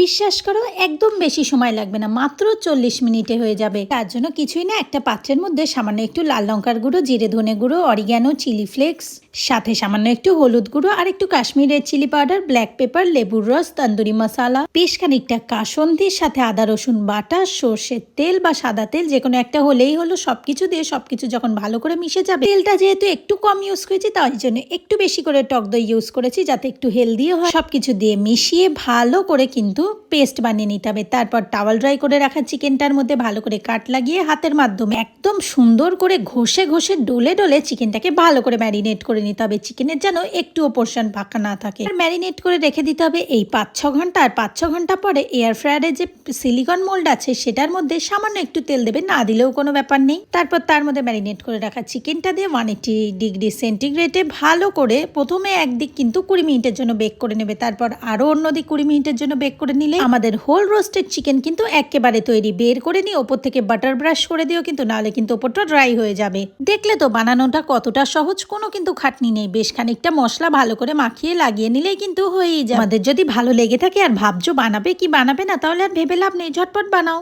বিশ্বাস করো একদম বেশি সময় লাগবে না, মাত্র 40 মিনিটে হয়ে যাবে। তার জন্য কিছুই না, একটা পাত্রের মধ্যে সামান্য একটু লাল লঙ্কার গুঁড়ো, জিরে ধনে গুঁড়ো, অরিগ্যানো, চিলি ফ্লেক্স, সাথে সামান্য একটু হলুদ গুঁড়ো আর একটু কাশ্মীরের চিলি পাউডার, ব্ল্যাক পেপার, লেবুর রস, তন্দুরি মশলা, বেশ খানিকটা কাসন্দির সাথে আদা রসুন বাটা, সর্ষের তেল বা সাদা তেল যে কোনো একটা হলেই হলো। সবকিছু দিয়ে সবকিছু যখন ভালো করে মিশে যাবে, তেলটা যেহেতু একটু কম ইউজ করেছি তাই জন্য একটু বেশি করে টক দই ইউজ করেছি যাতে একটু হেলদিও হয়। সবকিছু দিয়ে মিশিয়ে ভালো করে কিন্তু পেস্ট বানিয়ে নিতে হবে। তারপর টাওয়াল ড্রাই করে রাখা চিকেনটার মধ্যে ভালো করে কাট লাগিয়ে হাতের মাধ্যমে একদম সুন্দর করে ঘষে ঘষে ডলে ডলে চিকেনটাকে ভালো করে ম্যারিনেট করে নিতে হবে। চিকেনের যেন একটুও পোর্শন ফাঁকা না থাকে। আর ম্যারিনেট করে রেখে দিতে হবে এই 5-6 ঘন্টা। আর 5-6 ঘন্টা পরে এয়ার ফ্রায়ারের যে সিলিকন মোল্ড আছে সেটার মধ্যে সামান্য একটু তেল দেবে, না দিলেও কোনো ব্যাপার নেই। তারপর তার মধ্যে ম্যারিনেট করে রাখা চিকেনটা দিয়ে 180 ডিগ্রি সেন্টিগ্রেডে ভালো করে প্রথমে একদিক কিন্তু 20 মিনিটের জন্য বেক করে নেবে। তারপর আরো অন্যদিক 20 মিনিটের জন্য বেক করে নিলে আমাদের হোল রোস্টেড চিকেন কিন্তু একেবারে তৈরি। বের করে নিয়ে ওপর থেকে বাটার ব্রাশ করে দিও, কিন্তু নাহলে কিন্তু ওপরটা ড্রাই হয়ে যাবে। দেখলে তো বানানোটা কতটা সহজ, কোনো কিন্তু খাটনি নেই। বেশ খানিকটা মশলা ভালো করে মাখিয়ে লাগিয়ে নিলেই কিন্তু হয়েই যায়। আমাদের যদি ভালো লেগে থাকে আর ভাবছো বানাবে কি বানাবে না, তাহলে আর ভেবে লাভ নেই, ঝটপট বানাও।